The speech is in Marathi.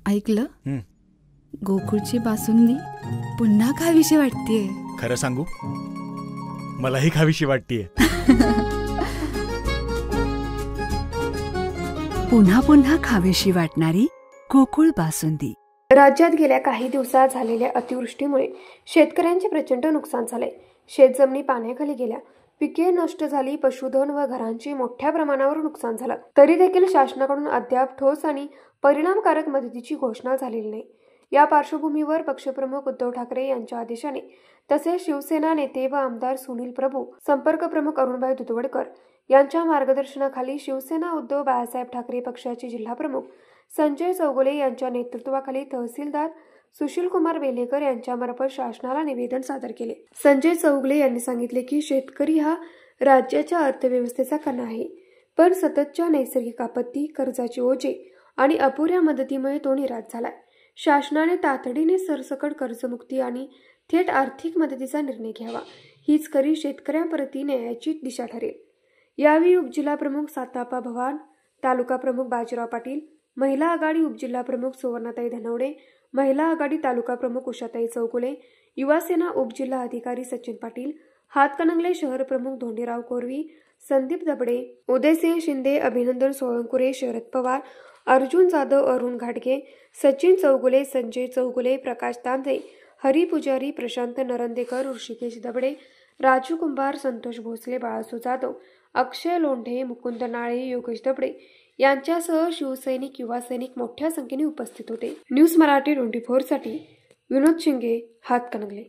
ऐकलं? गोकुळची बासुंदी पुन्हा खावीशी वाटतेय. खरं सांगू, मलाही खावीशी वाटतेय. पुन्हा पुन्हा खावीशी वाटणारी गोकुळ बासुंदी. राज्यात गेल्या काही दिवसात झालेल्या अतिवृष्टीमुळे शेतकऱ्यांचे प्रचंड नुकसान झाले. शेतजमिनी पाण्याखाली गेल्या, पिके नष्ट झाली, पशुधन व घरांची मोठ्या प्रमाणावर नुकसान झालं. तरी देखील शासनाकडून अद्याप ठोस आणि परिणामकारक मदतीची घोषणा झालेली नाही. या पार्श्वभूमीवर पक्षप्रमुख उद्धव ठाकरे यांच्या आदेशाने तसेच शिवसेना नेते व आमदार सुनील प्रभू, संपर्क प्रमुख अरुणभाई दुधवडकर यांच्या मार्गदर्शनाखाली शिवसेना उद्धव बाळासाहेब ठाकरे पक्षाचे जिल्हाप्रमुख संजय चौगुले यांच्या नेतृत्वाखाली तहसीलदार सुशीलकुमार बेलेकर यांच्यामार्फत शासनाला निवेदन सादर केले. संजय चौगुले यांनी सांगितले की शेतकरी हा राज्याच्या अर्थव्यवस्थेचा कणा आहे, पण सततच्या नैसर्गिक आपत्ती, कर्जाचे ओझे आणि अपुऱ्या मदतीमुळे तो निराश झालाय. शासनाने तातडीने सरसकट कर्जमुक्ती आणि थेट आर्थिक मदतीचा निर्णय घ्यावा. हीच खरी शेतकऱ्यांप्रती न्यायाची दिशा ठरेल. यावेळी उपजिल्हाप्रमुख सातापा भवान, तालुका प्रमुख बाजीराव पाटील, महिला आघाडी उपजिल्हाप्रमुख सुवर्णाताई धनवडे, महिला आघाडी तालुका प्रमुख उषाताई चौगुले, युवासेना उपजिल्हा अधिकारी सचिन पाटील, हातकणंगले शहर प्रमुख धोंडीराव कोरवी, संदीप दबडे, उदयसिंह शिंदे, अभिनंदन सोळंकुरे, शरद पवार, अर्जुन जाधव, अरुण घाटगे, सचिन चौगुले, संजय चौगुले, प्रकाश तांदे, हरी पुजारी, प्रशांत नरंदेकर, ऋषिकेश दबडे, राजू कुंभार, संतोष भोसले, बाळासू जाधव, अक्षय लोंढे, मुकुंद नाळे, योगेश दबडे यांच्यासह शिवसैनिक, युवा सैनिक मोठ्या संख्येने उपस्थित होते. न्यूज मराठी 24 साठी विनोद शिंगे, हातकणंगले.